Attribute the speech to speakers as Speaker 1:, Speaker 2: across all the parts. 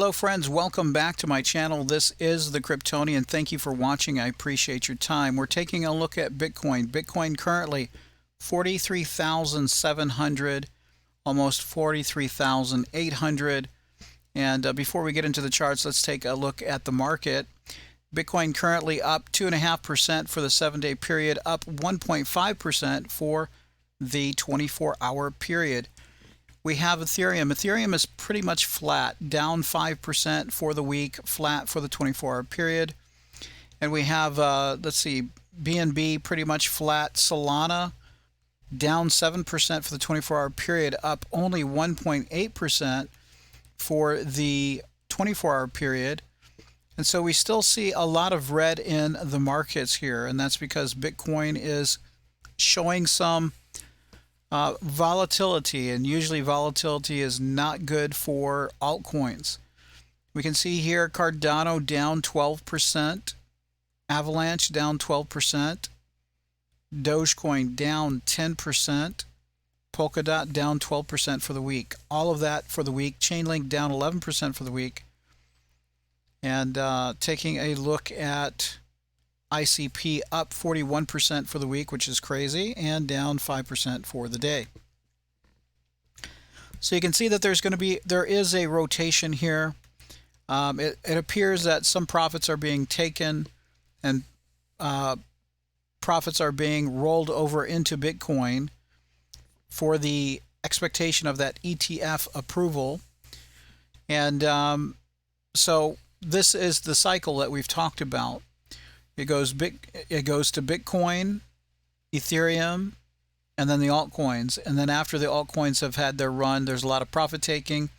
Speaker 1: Hello friends, welcome back to my channel. This is the Cryptonian. Thank you for watching. I appreciate your time. We're taking a look at Bitcoin. Bitcoin currently 43,700, almost 43,800. And before we get into the charts, let's take a look at the market. Bitcoin currently up 2.5% for the 7-day period, up 1.5% for the 24-hour period. We have Ethereum. Ethereum is pretty much flat, down 5% for the week, flat for the 24-hour period. And we have, let's see, BNB pretty much flat. Solana down 7% for the 24-hour period, up only 1.8% for the 24-hour period. And so we still see a lot of red in the markets here, and that's because Bitcoin is showing some volatility, and usually volatility is not good for altcoins. We can see here Cardano down 12%, Avalanche down 12%, Dogecoin down 10%, Polkadot down 12% for the week. All of that for the week. Chainlink down 11% for the week. And taking a look at ICP, up 41% for the week, which is crazy, and down 5% for the day. So you can see that there is a rotation here. It appears that some profits are being taken and profits are being rolled over into Bitcoin for the expectation of that ETF approval. And so this is the cycle that we've talked about. It goes to Bitcoin, Ethereum, and then the altcoins. And then after the altcoins have had their run, there's a lot of profit taking.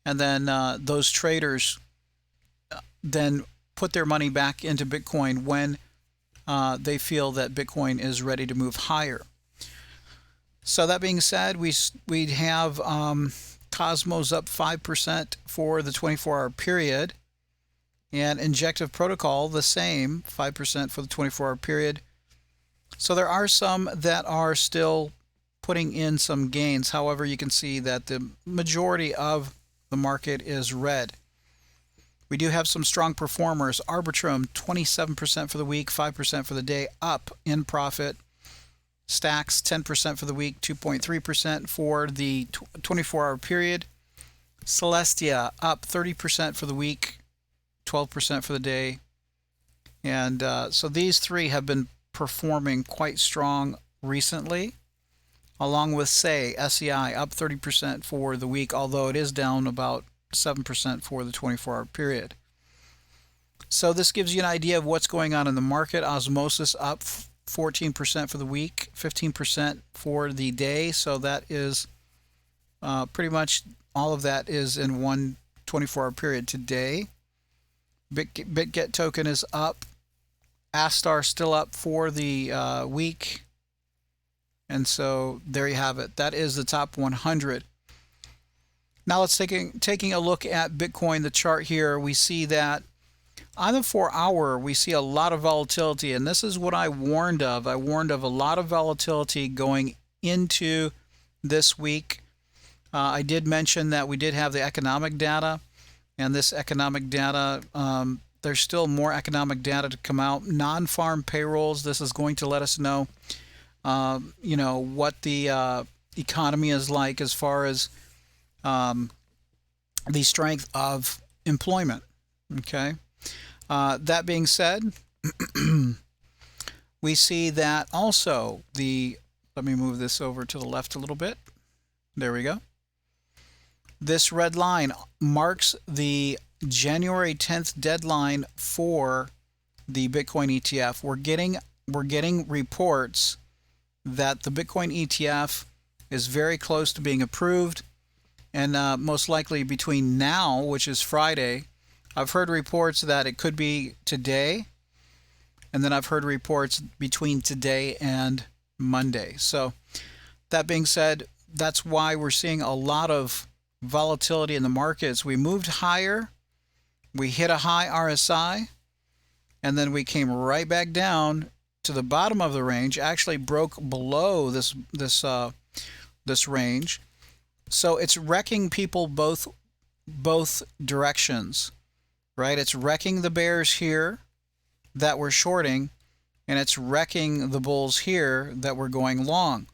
Speaker 1: And then those traders then put their money back into Bitcoin when they feel that Bitcoin is ready to move higher. So that being said, we have Cosmos up 5% for the 24-hour period. And Injective Protocol, the same, 5% for the 24-hour period. So there are some that are still putting in some gains. However, you can see that the majority of the market is red. We do have some strong performers. Arbitrum, 27% for the week, 5% for the day, up in profit. Stacks, 10% for the week, 2.3% for the 24-hour period. Celestia, up 30% for the week, 12% for the day. And so these three have been performing quite strong recently, along with SEI up 30% for the week, although it is down about 7% for the 24-hour period. So this gives you an idea of what's going on in the market. Osmosis up 14% for the week, 15% for the day. So that is pretty much all of that is in one 24-hour period today. BitGet token is up. Astar still up for the week. And so there you have it. That is the top 100. Now let's taking a look at Bitcoin, the chart here. We see that on the 4-hour, we see a lot of volatility. And this is what I warned of. I warned of a lot of volatility going into this week. I did mention that we did have the economic data. And this economic data, there's still more economic data to come out. Non-farm payrolls, this is going to let us know, what the economy is like as far as the strength of employment. Okay. That being said, we see that also let me move this over to the left a little bit. There we go. This red line marks the January 10th deadline for the Bitcoin ETF. We're getting reports that the Bitcoin ETF is very close to being approved, and most likely between now, which is Friday, I've heard reports that it could be today, and then I've heard reports between today and Monday. So that being said, that's why we're seeing a lot of volatility in the markets. We moved higher, we hit a high RSI, and then we came right back down to the bottom of the range, actually broke below this range. So it's wrecking people both both directions, right? It's wrecking the bears here that we're shorting, and it's wrecking the bulls here that we're going long.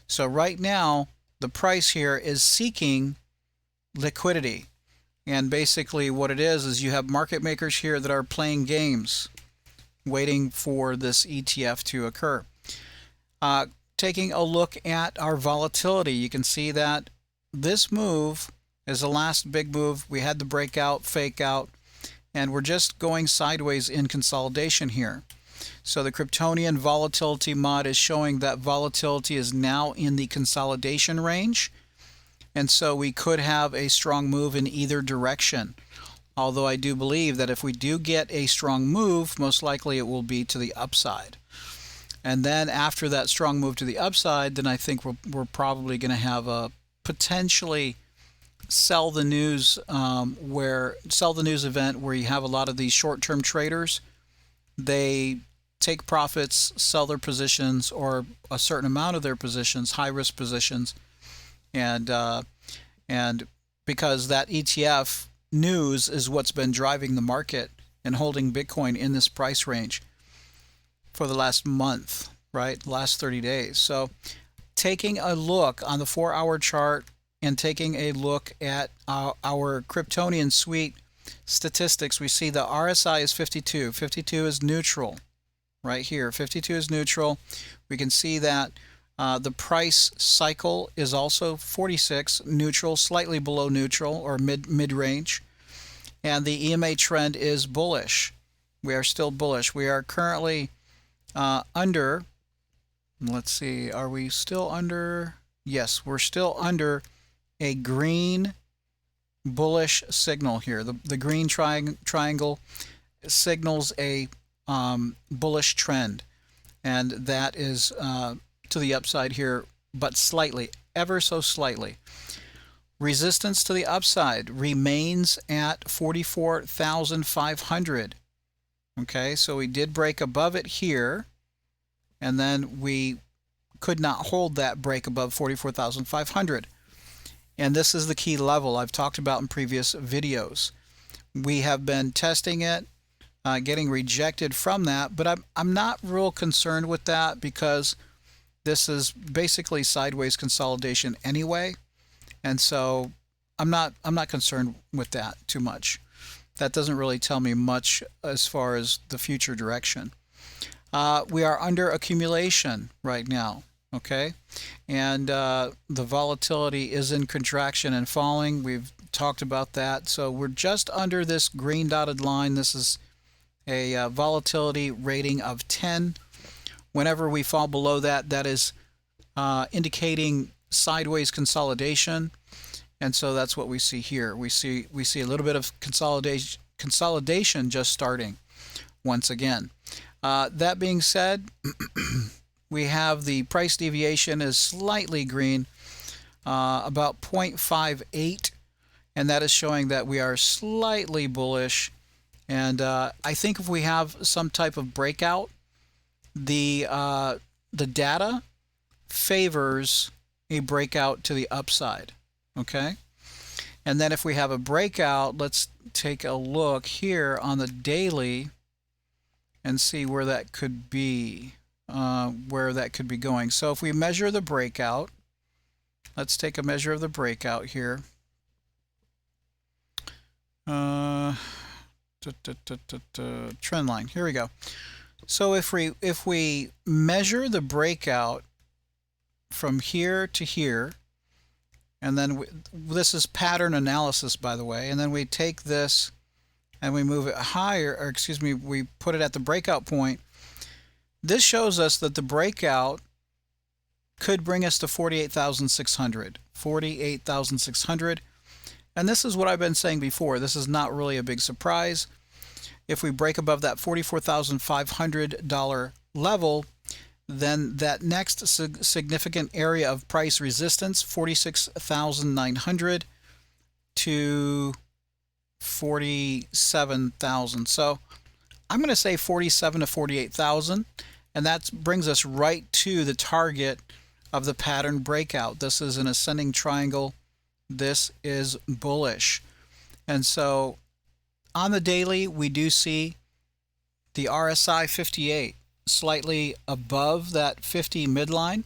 Speaker 1: So right now, the price here is seeking liquidity. And basically what it is you have market makers here that are playing games, waiting for this ETF to occur. Taking a look at our volatility, you can see that this move is the last big move. We had the breakout, fake out, and we're just going sideways in consolidation here. So the Cryptonian volatility mod is showing that volatility is now in the consolidation range. And so we could have a strong move in either direction. Although I do believe that if we do get a strong move, most likely it will be to the upside. And then after that strong move to the upside, then I think we're probably going to have a potentially sell the news event where you have a lot of these short-term traders. They take profits, sell their positions or a certain amount of their positions, high-risk positions, and because that ETF news is what's been driving the market and holding Bitcoin in this price range for the last month, right? Last 30 days. So taking a look on the 4-hour chart and taking a look at our Cryptonian suite statistics, we see the RSI is 52. 52 is neutral right here. 52 is neutral. We can see that the price cycle is also 46, neutral, slightly below neutral or mid-range. And the EMA trend is bullish. We are still bullish. We are currently under, let's see, are we still under? Yes, we're still under a green bullish signal here. The green triangle signals a bullish trend, and that is to the upside here, but slightly, ever so slightly. Resistance to the upside remains at 44,500. Okay, so we did break above it here, and then we could not hold that break above 44,500. And this is the key level I've talked about in previous videos. We have been testing it, getting rejected from that, but I'm not real concerned with that because this is basically sideways consolidation anyway, and so I'm not concerned with that too much. That doesn't really tell me much as far as the future direction. We are under accumulation right now, okay, and the volatility is in contraction and falling. We've talked about that. So we're just under this green dotted line. This is a volatility rating of 10. Whenever we fall below that, that is indicating sideways consolidation, and so that's what we see here. We see a little bit of consolidation just starting once again. That being said, we have the price deviation is slightly green, about 0.58, and that is showing that we are slightly bullish. And I think if we have some type of breakout, the data favors a breakout to the upside, okay? And then if we have a breakout, let's take a look here on the daily and see where that could be, going. So if we measure the breakout, let's take a measure of the breakout here. Trend line, here we go. So if we measure the breakout from here to here, and then this is pattern analysis, by the way, and then we take this and we move it higher, or excuse me, we put it at the breakout point. This shows us that the breakout could bring us to 48,600. 48,600. And this is what I've been saying before. This is not really a big surprise. If we break above that $44,500 level, then that next significant area of price resistance, 46,900 to 47,000. So I'm going to say 47 to 48,000, and that brings us right to the target of the pattern breakout. This is an ascending triangle. This is bullish. And so on the daily, we do see the RSI 58 slightly above that 50 midline.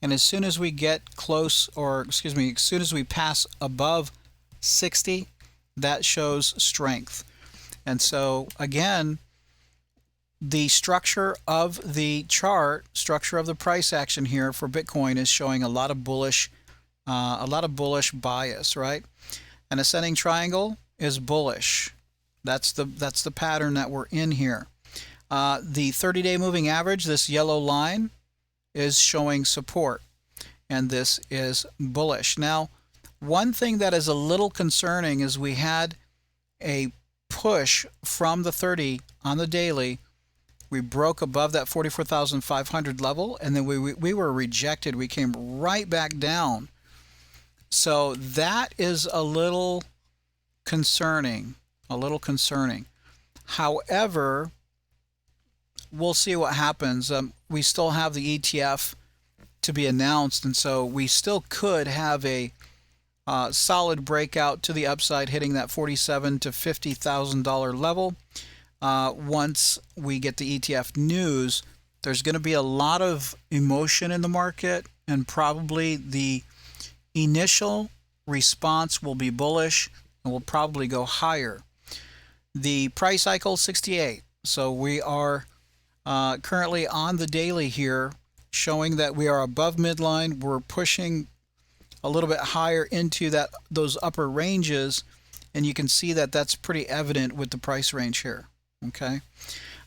Speaker 1: And as soon as we get close, or excuse me, as soon as we pass above 60, that shows strength. And so again, the structure of the chart, structure of the price action here for Bitcoin is showing a lot of bullish bias, right? An ascending triangle is bullish. That's the pattern that we're in here. The 30-day moving average, this yellow line, is showing support, and this is bullish. Now, one thing that is a little concerning is we had a push from the 30 on the daily. We broke above that 44,500 level, and then we were rejected. We came right back down. So that is a little concerning, However, we'll see what happens. We still have the ETF to be announced, and so we still could have a solid breakout to the upside, hitting that $47,000 to $50,000 level. Once we get the ETF news, there's going to be a lot of emotion in the market, and probably the initial response will be bullish and will probably go higher. The price cycle 68. So we are currently on the daily here, showing that we are above midline. We're pushing a little bit higher into those upper ranges, and you can see that that's pretty evident with the price range here. Okay,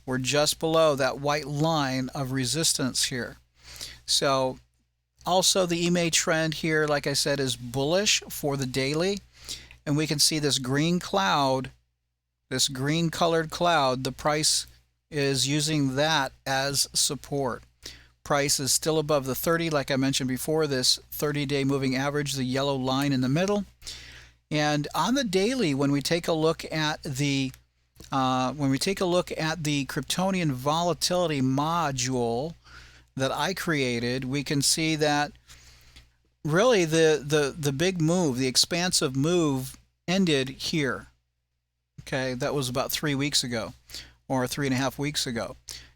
Speaker 1: we're just below that white line of resistance here. So also the EMA trend here, like I said, is bullish for the daily, and we can see this green cloud, this green colored cloud. The price is using that as support. Price is still above the 30, like I mentioned before, this 30-day moving average, the yellow line in the middle. And on the daily, when we take a look at the Cryptonian volatility module that I created, we can see that really the big move, the expansive move, ended here. Okay, that was about 3 weeks ago, or 3.5 weeks ago.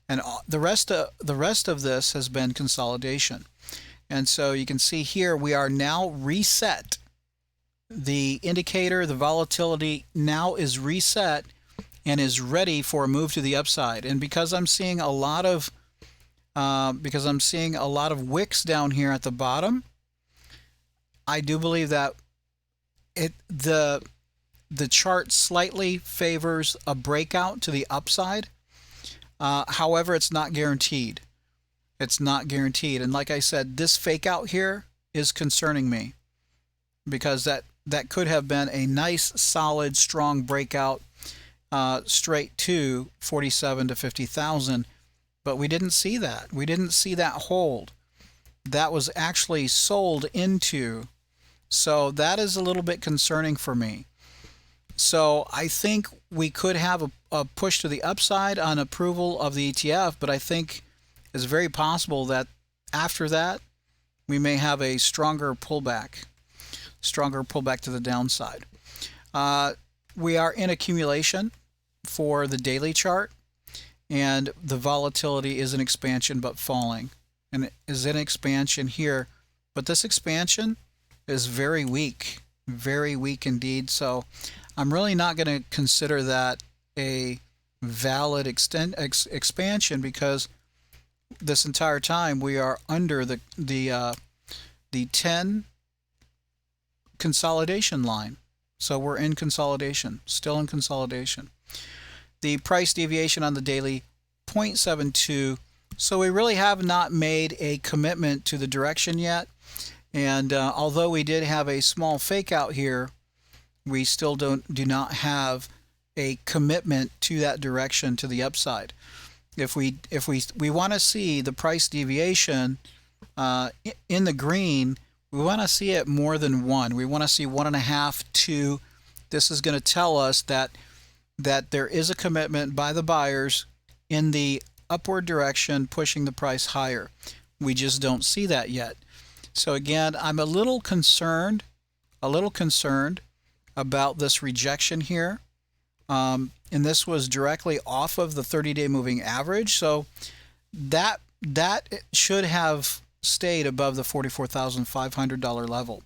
Speaker 1: And the rest of this has been consolidation. And so you can see here we are now reset. The indicator, the volatility now is reset and is ready for a move to the upside. And because I'm seeing a lot of wicks down here at the bottom, I do believe that the chart slightly favors a breakout to the upside. However, it's not guaranteed. It's not guaranteed. And like I said, this fake out here is concerning me, because that could have been a nice, solid, strong breakout straight to 47 to 50,000. But we didn't see that. We didn't see that hold. That was actually sold into. So that is a little bit concerning for me. So I think we could have a push to the upside on approval of the ETF, but I think it's very possible that after that we may have a stronger pullback to the downside. We are in accumulation for the daily chart, and the volatility is an expansion but falling, and it is in expansion here, but this expansion is very weak indeed. So I'm really not going to consider that a valid expansion, because this entire time we are under the 10 consolidation line. So we're in consolidation, still in consolidation. The price deviation on the daily 0.72. So we really have not made a commitment to the direction yet. And although we did have a small fake out here, we still do not have a commitment to that direction to the upside. If we want to see the price deviation in the green, we want to see it more than 1. We want to see 1.5, 2. This is going to tell us that there is a commitment by the buyers in the upward direction, pushing the price higher. We just don't see that yet. So again, I'm a little concerned about this rejection here. And this was directly off of the 30-day moving average. So that should have stayed above the $44,500 level.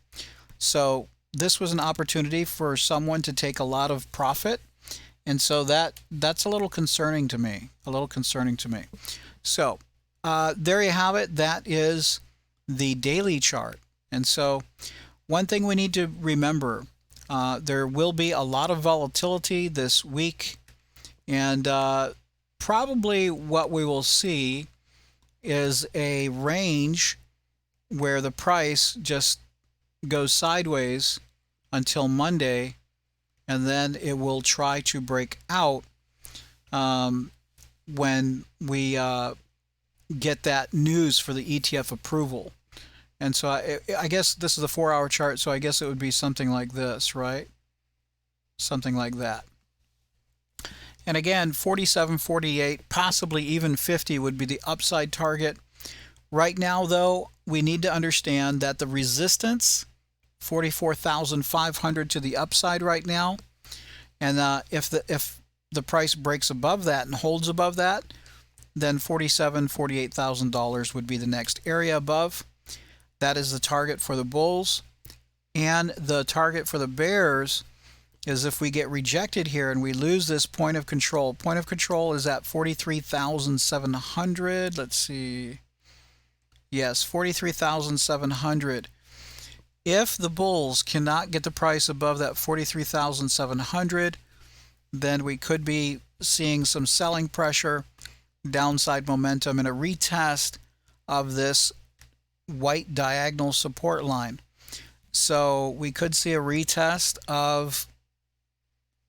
Speaker 1: So this was an opportunity for someone to take a lot of profit. And so that's a little concerning to me, So there you have it. That is the daily chart. And so one thing we need to remember, there will be a lot of volatility this week. And probably what we will see is a range where the price just goes sideways until Monday, and then it will try to break out when we get that news for the ETF approval. And so I guess this is a 4-hour chart, so I guess it would be something like this, right? Something like that. And again, 47, 48, possibly even 50 would be the upside target. Right now, though, we need to understand that the resistance, 44,500 to the upside right now. And if the price breaks above that and holds above that, then $47,000, $48,000 would be the next area above. That is the target for the bulls. And the target for the bears is if we get rejected here and we lose this point of control. Point of control is at 43,700. Let's see. Yes, 43,700. If the bulls cannot get the price above that 43,700, then we could be seeing some selling pressure, downside momentum, and a retest of this white diagonal support line. So we could see a retest of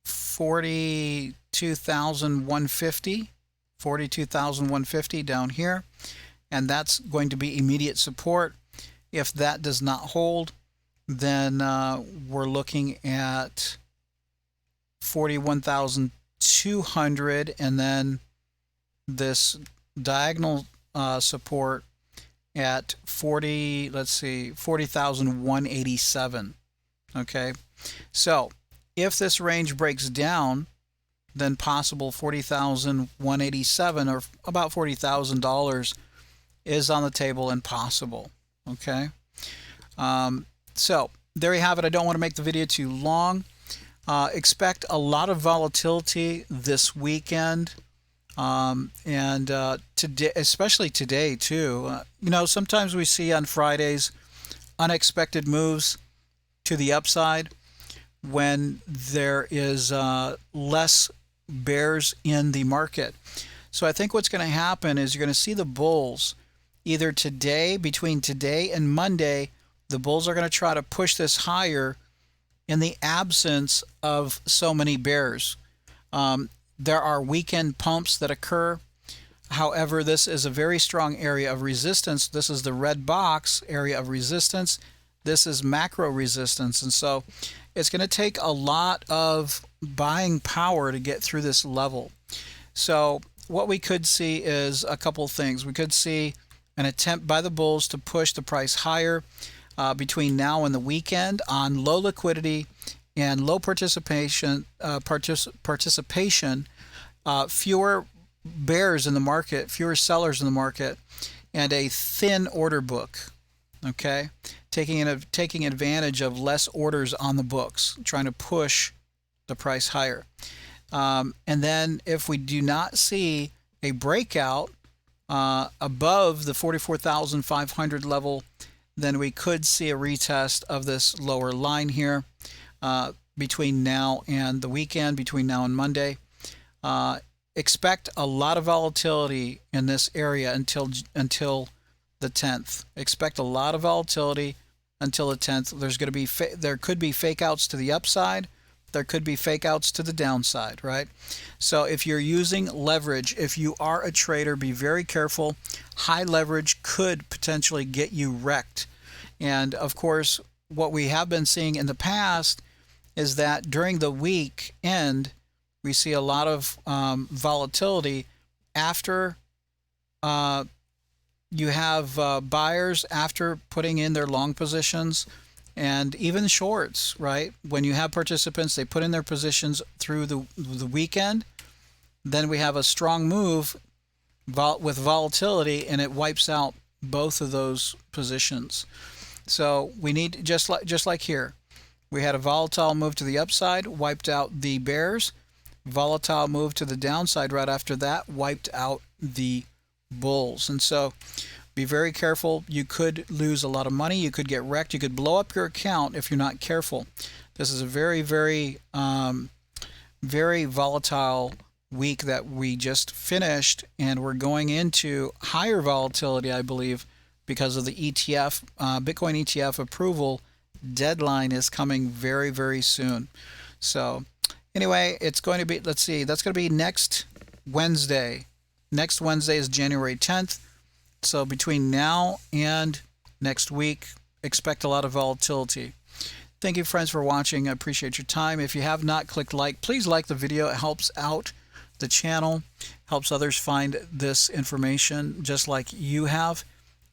Speaker 1: 42,150 down here, and that's going to be immediate support. If that does not hold, then we're looking at 41,200, and then this diagonal support at 40,187. Okay, so if this range breaks down, then possible 40,187 or about $40,000 is on the table and possible. Okay, so there you have it. I don't want to make the video too long. Expect a lot of volatility this weekend, and today, especially today too. Sometimes we see on Fridays unexpected moves to the upside when there is less bears in the market. So I think what's going to happen is you're going to see the bulls either today, between today and Monday, the bulls are going to try to push this higher in the absence of so many bears. There are weekend pumps that occur. However, this is a very strong area of resistance. This is the red box area of resistance. This is macro resistance. And so it's going to take a lot of buying power to get through this level. So what we could see is a couple things. We could see an attempt by the bulls to push the price higher between now and the weekend on low liquidity and low participation, fewer bears in the market, fewer sellers in the market, and a thin order book. Okay, taking advantage of less orders on the books, trying to push the price higher. And then if we do not see a breakout above the 44,500 level, then we could see a retest of this lower line here between now and the weekend, between now and Monday. Expect a lot of volatility in this area until the 10th. Expect a lot of volatility until the 10th. There could be fake outs to the upside. There could be fake outs to the downside, right? So if you're using leverage, if you are a trader, be very careful. High leverage could potentially get you wrecked. And of course, what we have been seeing in the past is that during the weekend, we see a lot of volatility after you have buyers, after putting in their long positions, and even shorts, right? When you have participants, they put in their positions through the weekend, then we have a strong move with volatility, and it wipes out both of those positions. So we need, just like here, we had a volatile move to the upside, wiped out the bears. Volatile move to the downside right after that, wiped out the bulls. And so be very careful. You could lose a lot of money. You could get wrecked. You could blow up your account if you're not careful. This is a very, very, very volatile week that we just finished, and we're going into higher volatility, I believe, because of the ETF, Bitcoin ETF approval deadline is coming very, very soon. So anyway, it's going to be, let's see, that's going to be next Wednesday. Next Wednesday is January 10th. So between now and next week, expect a lot of volatility. Thank you, friends, for watching. I appreciate your time. If you have not clicked like, please like the video. It helps out the channel, helps others find this information just like you have.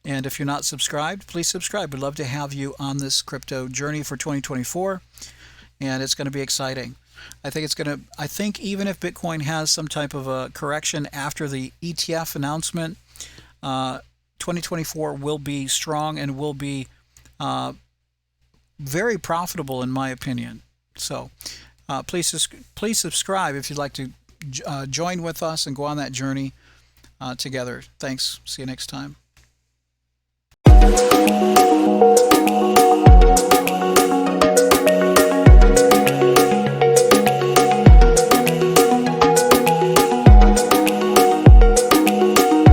Speaker 1: And if you're not subscribed, please subscribe. We'd love to have you on this crypto journey for 2024, and it's going to be exciting. I think even if Bitcoin has some type of a correction after the ETF announcement, 2024 will be strong and will be very profitable, in my opinion. So please subscribe if you'd like to join with us and go on that journey together. Thanks. See you next time.